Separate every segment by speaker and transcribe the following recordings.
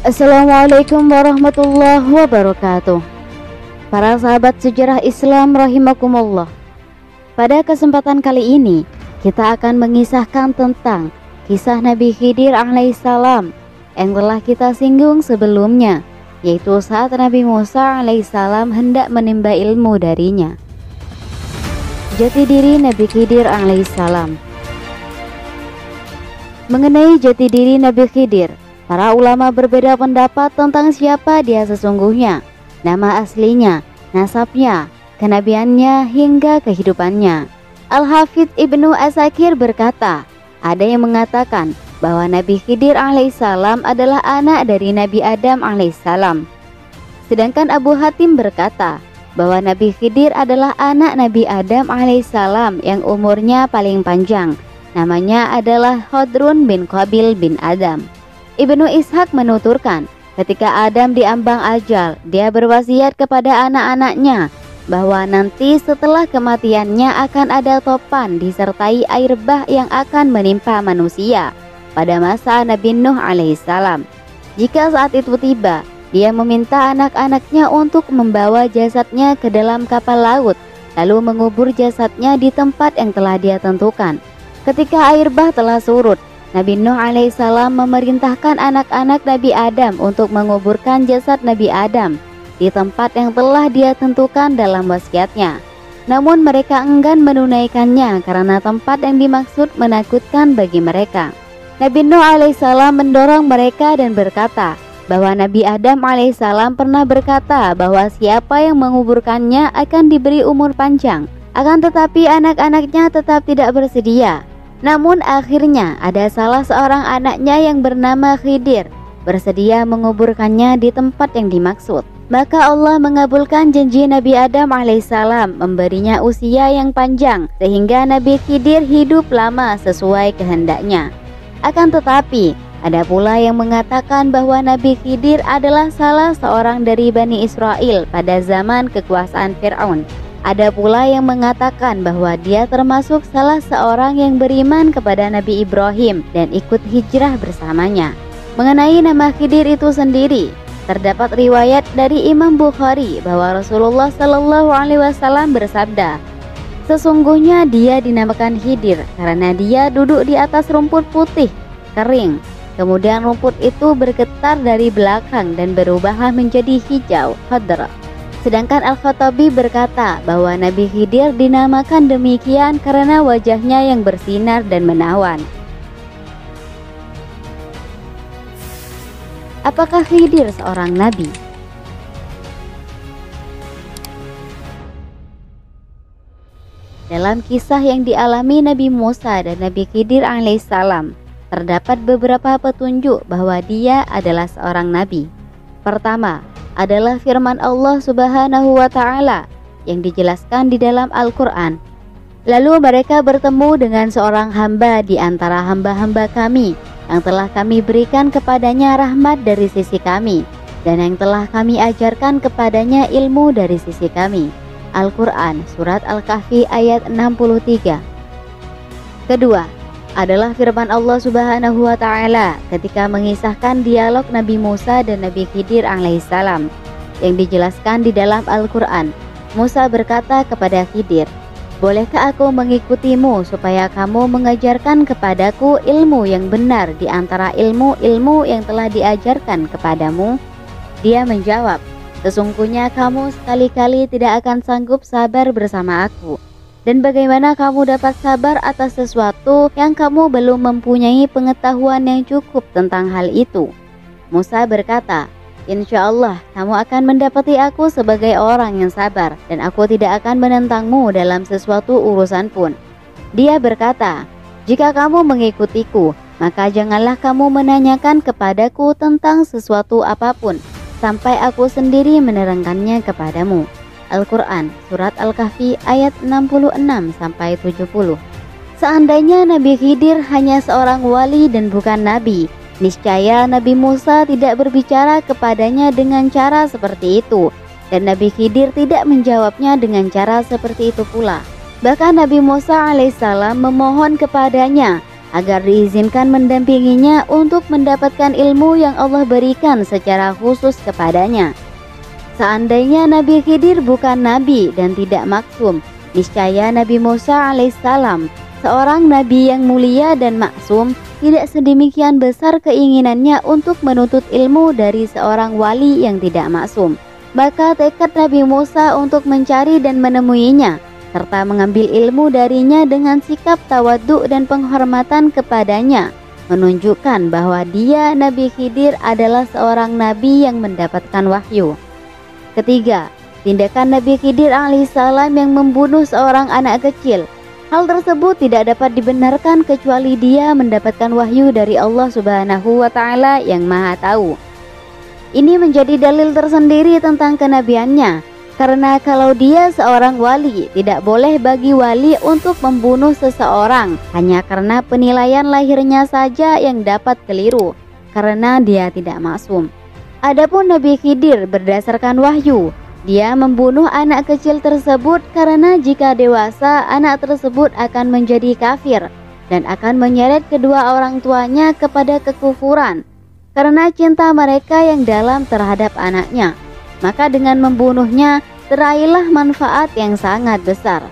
Speaker 1: Assalamualaikum warahmatullahi wabarakatuh. Para sahabat sejarah Islam rahimakumullah. Pada kesempatan kali ini kita akan mengisahkan tentang kisah Nabi Khidir alaihissalam yang telah kita singgung sebelumnya, yaitu saat Nabi Musa alaihissalam hendak menimba ilmu darinya. Jati diri Nabi Khidir alaihissalam. Mengenai jati diri Nabi Khidir, para ulama berbeda pendapat tentang siapa dia sesungguhnya, nama aslinya, nasabnya, kenabiannya, hingga kehidupannya. Al-Hafidz Ibnu Asakir berkata, ada yang mengatakan bahwa Nabi Khidir alaihissalam adalah anak dari Nabi Adam alaihissalam. Sedangkan Abu Hatim berkata bahwa Nabi Khidir adalah anak Nabi Adam alaihissalam yang umurnya paling panjang. Namanya adalah Hodrun bin Qabil bin Adam. Ibnu Ishaq menuturkan, ketika Adam diambang ajal, dia berwasiat kepada anak-anaknya bahwa nanti setelah kematiannya akan ada topan disertai air bah yang akan menimpa manusia pada masa Nabi Nuh alaihissalam. Jika saat itu tiba, dia meminta anak-anaknya untuk membawa jasadnya ke dalam kapal laut, lalu mengubur jasadnya di tempat yang telah dia tentukan. Ketika air bah telah surut, Nabi Nuh alaihissalam memerintahkan anak-anak Nabi Adam untuk menguburkan jasad Nabi Adam di tempat yang telah dia tentukan dalam wasiatnya. Namun mereka enggan menunaikannya karena tempat yang dimaksud menakutkan bagi mereka. Nabi Nuh alaihissalam mendorong mereka dan berkata bahwa Nabi Adam alaihissalam pernah berkata bahwa siapa yang menguburkannya akan diberi umur panjang. Akan tetapi anak-anaknya tetap tidak bersedia. Namun akhirnya ada salah seorang anaknya yang bernama Khidir bersedia menguburkannya di tempat yang dimaksud. Maka Allah mengabulkan janji Nabi Adam alaihissalam memberinya usia yang panjang sehingga Nabi Khidir hidup lama sesuai kehendaknya. Akan tetapi ada pula yang mengatakan bahwa Nabi Khidir adalah salah seorang dari Bani Israel pada zaman kekuasaan Fir'aun. Ada pula yang mengatakan bahwa dia termasuk salah seorang yang beriman kepada Nabi Ibrahim dan ikut hijrah bersamanya. Mengenai nama Khidir itu sendiri, terdapat riwayat dari Imam Bukhari bahwa Rasulullah Shallallahu Alaihi Wasallam bersabda, sesungguhnya dia dinamakan Khidir karena dia duduk di atas rumput putih kering. Kemudian rumput itu bergetar dari belakang dan berubahlah menjadi hijau, khadra. Sedangkan Al-Khattabi berkata bahwa Nabi Khidir dinamakan demikian karena wajahnya yang bersinar dan menawan. Apakah Khidir seorang nabi? Dalam kisah yang dialami Nabi Musa dan Nabi Khidir alaihissalam, terdapat beberapa petunjuk bahwa dia adalah seorang nabi. Pertama, adalah firman Allah Subhanahu wa Ta'ala yang dijelaskan di dalam Al-Quran. Lalu mereka bertemu dengan seorang hamba di antara hamba-hamba kami yang telah kami berikan kepadanya rahmat dari sisi kami dan yang telah kami ajarkan kepadanya ilmu dari sisi kami. Al-Quran Surat Al-Kahfi ayat 63. Kedua, adalah firman Allah Subhanahu wa Ta'ala ketika mengisahkan dialog Nabi Musa dan Nabi Khidir alaihissalam yang dijelaskan di dalam Al-Quran. Musa berkata kepada Khidir, bolehkah aku mengikutimu supaya kamu mengajarkan kepadaku ilmu yang benar di antara ilmu-ilmu yang telah diajarkan kepadamu? Dia menjawab, sesungguhnya kamu sekali-kali tidak akan sanggup sabar bersama aku. Dan bagaimana kamu dapat sabar atas sesuatu yang kamu belum mempunyai pengetahuan yang cukup tentang hal itu? Musa berkata, insya Allah kamu akan mendapati aku sebagai orang yang sabar dan aku tidak akan menentangmu dalam sesuatu urusan pun. Dia berkata, jika kamu mengikutiku, maka janganlah kamu menanyakan kepadaku tentang sesuatu apapun sampai aku sendiri menerangkannya kepadamu. Al-Quran Surat Al-Kahfi ayat 66-70. Seandainya Nabi Khidir hanya seorang wali dan bukan nabi, niscaya Nabi Musa tidak berbicara kepadanya dengan cara seperti itu, dan Nabi Khidir tidak menjawabnya dengan cara seperti itu pula. Bahkan Nabi Musa alaihissalam memohon kepadanya agar diizinkan mendampinginya untuk mendapatkan ilmu yang Allah berikan secara khusus kepadanya. Seandainya Nabi Khidir bukan nabi dan tidak maksum, niscaya Nabi Musa alaihissalam, seorang nabi yang mulia dan maksum, tidak sedemikian besar keinginannya untuk menuntut ilmu dari seorang wali yang tidak maksum. Maka tekad Nabi Musa untuk mencari dan menemuinya, serta mengambil ilmu darinya dengan sikap tawadhu dan penghormatan kepadanya, menunjukkan bahwa dia Nabi Khidir adalah seorang nabi yang mendapatkan wahyu. Ketiga, tindakan Nabi Khidir alaihissalam yang membunuh seorang anak kecil. Hal tersebut tidak dapat dibenarkan kecuali dia mendapatkan wahyu dari Allah Subhanahu wa Ta'ala yang Maha Tahu. Ini menjadi dalil tersendiri tentang kenabiannya, karena kalau dia seorang wali, tidak boleh bagi wali untuk membunuh seseorang hanya karena penilaian lahirnya saja yang dapat keliru, karena dia tidak maksum. Adapun Nabi Khidir berdasarkan wahyu, dia membunuh anak kecil tersebut karena jika dewasa anak tersebut akan menjadi kafir dan akan menyeret kedua orang tuanya kepada kekufuran karena cinta mereka yang dalam terhadap anaknya. Maka dengan membunuhnya teraihlah manfaat yang sangat besar.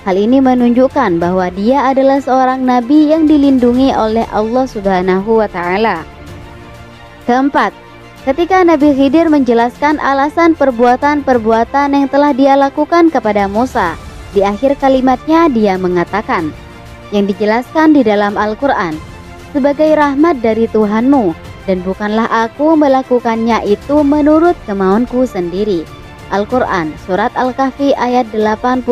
Speaker 1: Hal ini menunjukkan bahwa dia adalah seorang nabi yang dilindungi oleh Allah Subhanahu wa Ta'ala. Keempat, ketika Nabi Khidir menjelaskan alasan perbuatan-perbuatan yang telah dia lakukan kepada Musa, di akhir kalimatnya dia mengatakan, yang dijelaskan di dalam Al-Quran, sebagai rahmat dari Tuhanmu, dan bukanlah aku melakukannya itu menurut kemauanku sendiri. Al-Quran Surat Al-Kahfi ayat 82.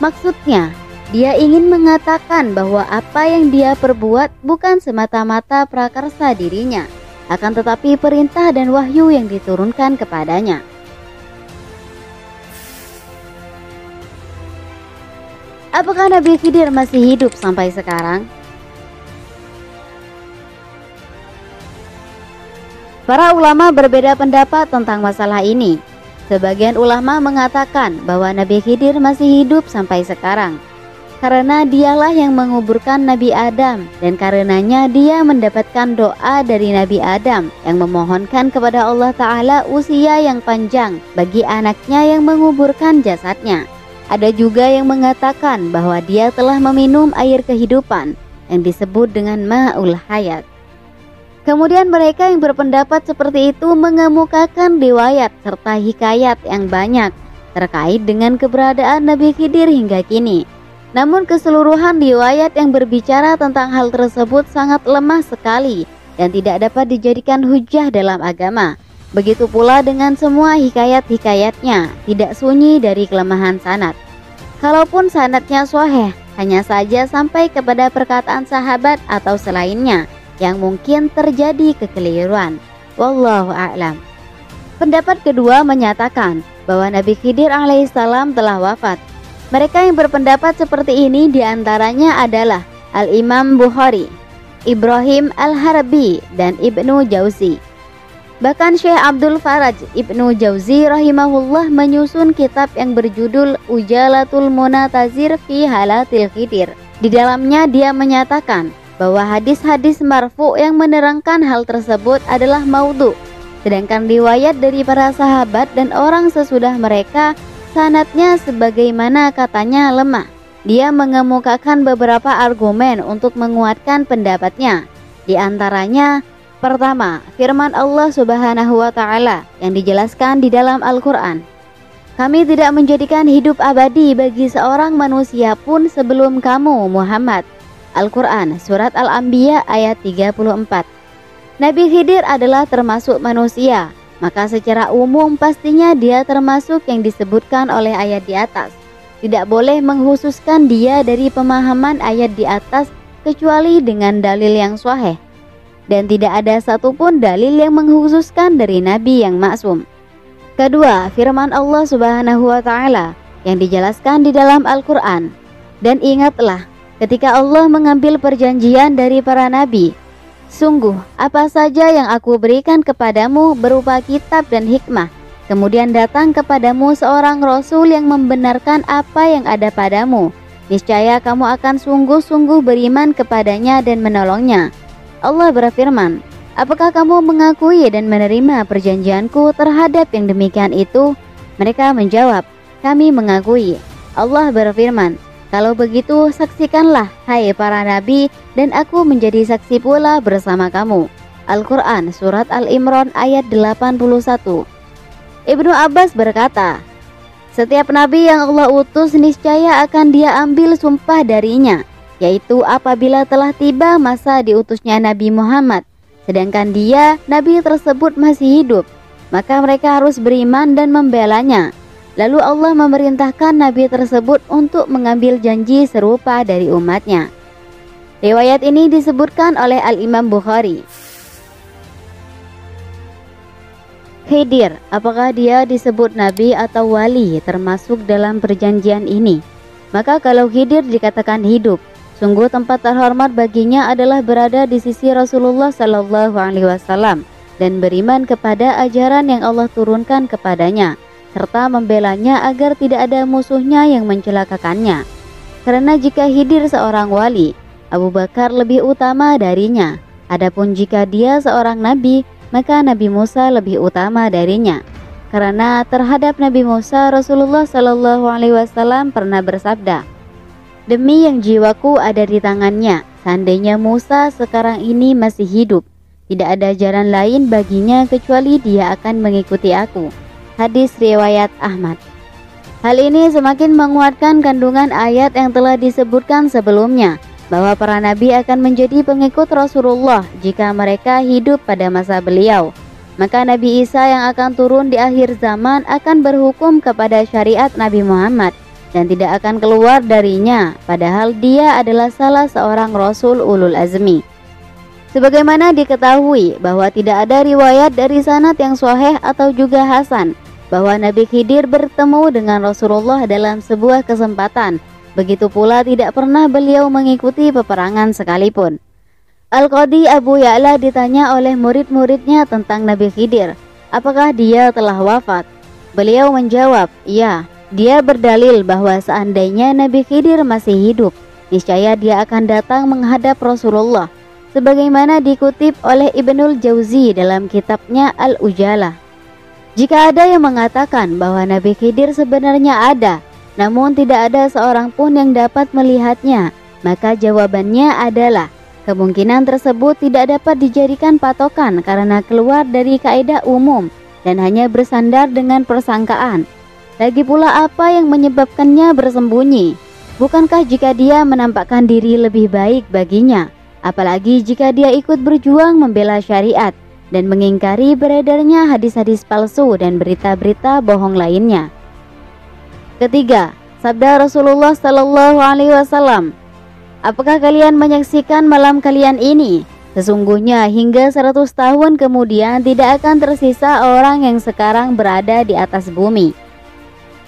Speaker 1: Maksudnya, dia ingin mengatakan bahwa apa yang dia perbuat bukan semata-mata prakarsa dirinya, akan tetapi perintah dan wahyu yang diturunkan kepadanya. Apakah Nabi Khidir masih hidup sampai sekarang? Para ulama berbeda pendapat tentang masalah ini. Sebagian ulama mengatakan bahwa Nabi Khidir masih hidup sampai sekarang, karena dialah yang menguburkan Nabi Adam, dan karenanya dia mendapatkan doa dari Nabi Adam yang memohonkan kepada Allah Ta'ala usia yang panjang bagi anaknya yang menguburkan jasadnya. Ada juga yang mengatakan bahwa dia telah meminum air kehidupan yang disebut dengan Ma'ul Hayat. Kemudian mereka yang berpendapat seperti itu mengemukakan riwayat serta hikayat yang banyak terkait dengan keberadaan Nabi Khidir hingga kini. Namun keseluruhan riwayat yang berbicara tentang hal tersebut sangat lemah sekali dan tidak dapat dijadikan hujah dalam agama. Begitu pula dengan semua hikayat-hikayatnya, tidak sunyi dari kelemahan sanad. Kalaupun sanadnya sahih, hanya saja sampai kepada perkataan sahabat atau selainnya, yang mungkin terjadi kekeliruan. Wallahu a'lam. Pendapat kedua menyatakan bahwa Nabi Khidir alaihissalam telah wafat. Mereka yang berpendapat seperti ini diantaranya adalah Al-Imam Bukhari, Ibrahim Al-Harbi, dan Ibnu Jauzi. Bahkan Syekh Abdul Faraj Ibnu Jauzi rahimahullah menyusun kitab yang berjudul Ujalatul Munatazir fi Halatil Khidir. Di dalamnya dia menyatakan bahwa hadis-hadis marfu yang menerangkan hal tersebut adalah maudhu, sedangkan riwayat dari para sahabat dan orang sesudah mereka sanadnya sebagaimana katanya lemah. Dia mengemukakan beberapa argumen untuk menguatkan pendapatnya. Di antaranya, pertama, firman Allah Subhanahu wa Ta'ala yang dijelaskan di dalam Al-Quran, "Kami tidak menjadikan hidup abadi bagi seorang manusia pun sebelum kamu, Muhammad." Al-Quran Surat Al-Anbiya ayat 34. Nabi Khidir adalah termasuk manusia, maka secara umum pastinya dia termasuk yang disebutkan oleh ayat di atas. Tidak boleh menghususkan dia dari pemahaman ayat di atas kecuali dengan dalil yang sahih, dan tidak ada satupun dalil yang menghususkan dari Nabi yang maksum. Kedua, firman Allah Subhanahu wa Ta'ala yang dijelaskan di dalam Al-Quran, "Dan ingatlah ketika Allah mengambil perjanjian dari para nabi, sungguh apa saja yang aku berikan kepadamu berupa kitab dan hikmah, kemudian datang kepadamu seorang rasul yang membenarkan apa yang ada padamu, niscaya kamu akan sungguh-sungguh beriman kepadanya dan menolongnya. Allah berfirman, apakah kamu mengakui dan menerima perjanjianku terhadap yang demikian itu? Mereka menjawab, kami mengakui. Allah berfirman, kalau begitu saksikanlah hai para nabi dan aku menjadi saksi pula bersama kamu. Al-Quran Surat Al-Imran ayat 81. Ibnu Abbas berkata, setiap nabi yang Allah utus niscaya akan dia ambil sumpah darinya, yaitu apabila telah tiba masa diutusnya Nabi Muhammad, sedangkan dia, nabi tersebut masih hidup, maka mereka harus beriman dan membelanya. Lalu Allah memerintahkan nabi tersebut untuk mengambil janji serupa dari umatnya. Riwayat ini disebutkan oleh Al-Imam Bukhari. Khidir, apakah dia disebut nabi atau wali termasuk dalam perjanjian ini? Maka kalau Khidir dikatakan hidup, sungguh tempat terhormat baginya adalah berada di sisi Rasulullah SAW dan beriman kepada ajaran yang Allah turunkan kepadanya, serta membelanya agar tidak ada musuhnya yang mencelakakannya. Karena jika Khidir seorang wali, Abu Bakar lebih utama darinya. Adapun jika dia seorang nabi, maka Nabi Musa lebih utama darinya. Karena terhadap Nabi Musa, Rasulullah SAW pernah bersabda, demi yang jiwaku ada di tangannya, seandainya Musa sekarang ini masih hidup, tidak ada jalan lain baginya kecuali dia akan mengikuti aku. Hadis riwayat Ahmad. Hal ini semakin menguatkan kandungan ayat yang telah disebutkan sebelumnya, bahwa para nabi akan menjadi pengikut Rasulullah jika mereka hidup pada masa beliau. Maka Nabi Isa yang akan turun di akhir zaman akan berhukum kepada syariat Nabi Muhammad dan tidak akan keluar darinya, padahal dia adalah salah seorang Rasul Ulul Azmi. Sebagaimana diketahui bahwa tidak ada riwayat dari sanad yang sahih atau juga hasan bahwa Nabi Khidir bertemu dengan Rasulullah dalam sebuah kesempatan. Begitu pula tidak pernah beliau mengikuti peperangan sekalipun. Al-Qadhi Abu Ya'la ditanya oleh murid-muridnya tentang Nabi Khidir, apakah dia telah wafat? Beliau menjawab, iya. Dia berdalil bahwa seandainya Nabi Khidir masih hidup, niscaya dia akan datang menghadap Rasulullah, sebagaimana dikutip oleh Ibnul Jauzi dalam kitabnya Al-Ujalah. Jika ada yang mengatakan bahwa Nabi Khidir sebenarnya ada, namun tidak ada seorang pun yang dapat melihatnya, maka jawabannya adalah kemungkinan tersebut tidak dapat dijadikan patokan karena keluar dari kaidah umum dan hanya bersandar dengan persangkaan. Lagi pula apa yang menyebabkannya bersembunyi? Bukankah jika dia menampakkan diri lebih baik baginya, apalagi jika dia ikut berjuang membela syariat dan mengingkari beredarnya hadis-hadis palsu dan berita-berita bohong lainnya. Ketiga, sabda Rasulullah SAW, apakah kalian menyaksikan malam kalian ini? Sesungguhnya hingga 100 tahun kemudian tidak akan tersisa orang yang sekarang berada di atas bumi.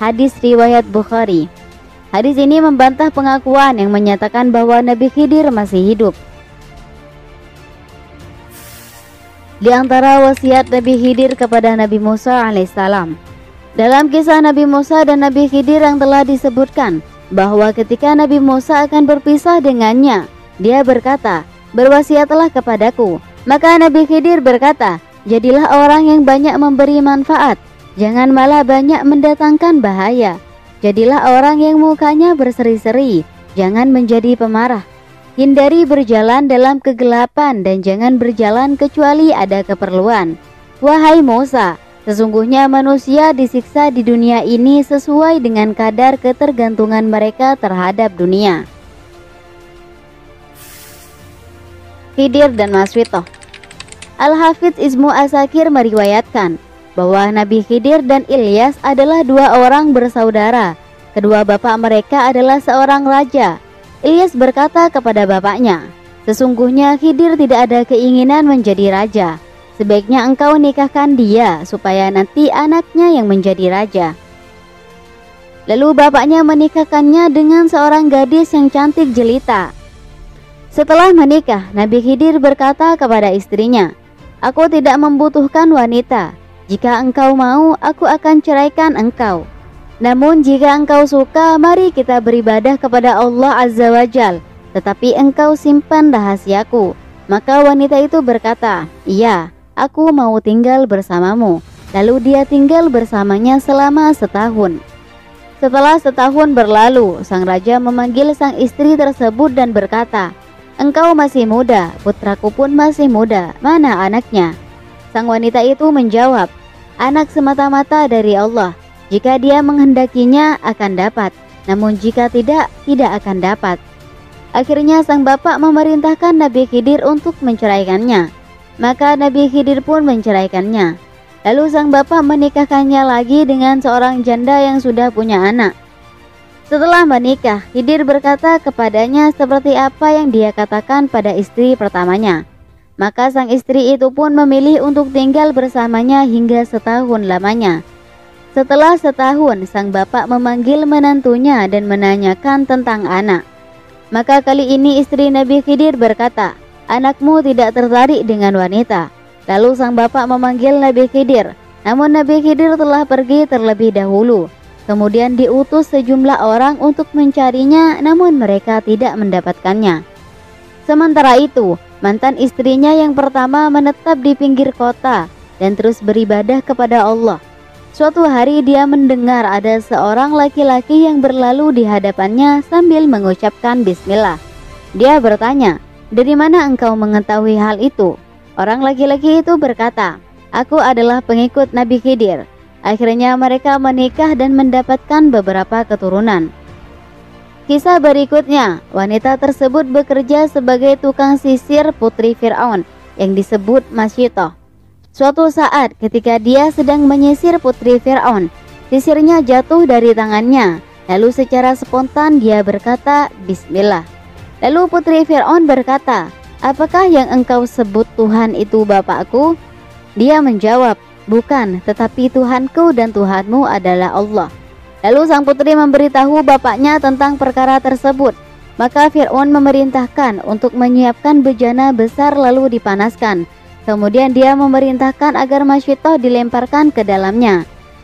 Speaker 1: Hadis riwayat Bukhari. Hadis ini membantah pengakuan yang menyatakan bahwa Nabi Khidir masih hidup. Di antara wasiat Nabi Khidir kepada Nabi Musa alaihissalam, dalam kisah Nabi Musa dan Nabi Khidir yang telah disebutkan bahwa ketika Nabi Musa akan berpisah dengannya, dia berkata, berwasiatlah kepadaku. Maka Nabi Khidir berkata, jadilah orang yang banyak memberi manfaat, jangan malah banyak mendatangkan bahaya. Jadilah orang yang mukanya berseri-seri, jangan menjadi pemarah. Hindari berjalan dalam kegelapan dan jangan berjalan kecuali ada keperluan. Wahai Musa, sesungguhnya manusia disiksa di dunia ini sesuai dengan kadar ketergantungan mereka terhadap dunia. Khidir dan Maswitoh. Al-Hafidz Ibnu Asakir meriwayatkan bahwa Nabi Khidir dan Ilyas adalah dua orang bersaudara. Kedua bapak mereka adalah seorang raja. Ilyas berkata kepada bapaknya, sesungguhnya Khidir tidak ada keinginan menjadi raja. Sebaiknya engkau nikahkan dia supaya nanti anaknya yang menjadi raja. Lalu bapaknya menikahkannya dengan seorang gadis yang cantik jelita. Setelah menikah, Nabi Khidir berkata kepada istrinya, aku tidak membutuhkan wanita. Jika engkau mau, aku akan ceraikan engkau. Namun jika engkau suka, mari kita beribadah kepada Allah Azza wa Jal, tetapi engkau simpan rahasiaku." Maka wanita itu berkata, "Iya, aku mau tinggal bersamamu." Lalu dia tinggal bersamanya selama setahun. Setelah setahun berlalu, sang raja memanggil sang istri tersebut dan berkata, "Engkau masih muda, putraku pun masih muda, mana anaknya?" Sang wanita itu menjawab, "Anak semata-mata dari Allah. Jika dia menghendakinya akan dapat, namun jika tidak, tidak akan dapat." Akhirnya sang bapak memerintahkan Nabi Khidir untuk menceraikannya. Maka Nabi Khidir pun menceraikannya. Lalu sang bapak menikahkannya lagi dengan seorang janda yang sudah punya anak. Setelah menikah, Khidir berkata kepadanya seperti apa yang dia katakan pada istri pertamanya. Maka sang istri itu pun memilih untuk tinggal bersamanya hingga setahun lamanya. Setelah setahun, sang bapak memanggil menantunya dan menanyakan tentang anak. Maka kali ini istri Nabi Khidir berkata, "Anakmu tidak tertarik dengan wanita." Lalu sang bapak memanggil Nabi Khidir, namun Nabi Khidir telah pergi terlebih dahulu. Kemudian diutus sejumlah orang untuk mencarinya, namun mereka tidak mendapatkannya. Sementara itu, mantan istrinya yang pertama menetap di pinggir kota dan terus beribadah kepada Allah. Suatu hari dia mendengar ada seorang laki-laki yang berlalu di hadapannya sambil mengucapkan bismillah. Dia bertanya, "Dari mana engkau mengetahui hal itu?" Orang laki-laki itu berkata, "Aku adalah pengikut Nabi Khidir." Akhirnya mereka menikah dan mendapatkan beberapa keturunan. Kisah berikutnya, wanita tersebut bekerja sebagai tukang sisir putri Fir'aun yang disebut Masyitoh. Suatu saat ketika dia sedang menyisir putri Fir'aun, sisirnya jatuh dari tangannya. Lalu secara spontan dia berkata, "Bismillah." Lalu putri Fir'aun berkata, "Apakah yang engkau sebut Tuhan itu bapakku?" Dia menjawab, "Bukan, tetapi Tuhanku dan Tuhanmu adalah Allah." Lalu sang putri memberitahu bapaknya tentang perkara tersebut. Maka Fir'aun memerintahkan untuk menyiapkan bejana besar lalu dipanaskan. Kemudian dia memerintahkan agar Masyitoh dilemparkan ke dalamnya.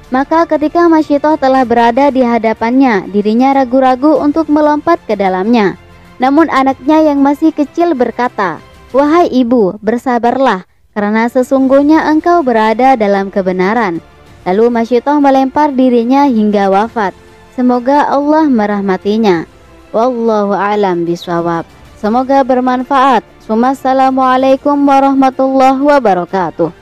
Speaker 1: Maka ketika Masyitoh telah berada di hadapannya, dirinya ragu-ragu untuk melompat ke dalamnya. Namun anaknya yang masih kecil berkata, "Wahai ibu, bersabarlah, karena sesungguhnya engkau berada dalam kebenaran." Lalu Masyitoh melempar dirinya hingga wafat. Semoga Allah merahmatinya. Wallahu a'lam bishawab. Semoga bermanfaat. Wassalamualaikum warahmatullahi wabarakatuh.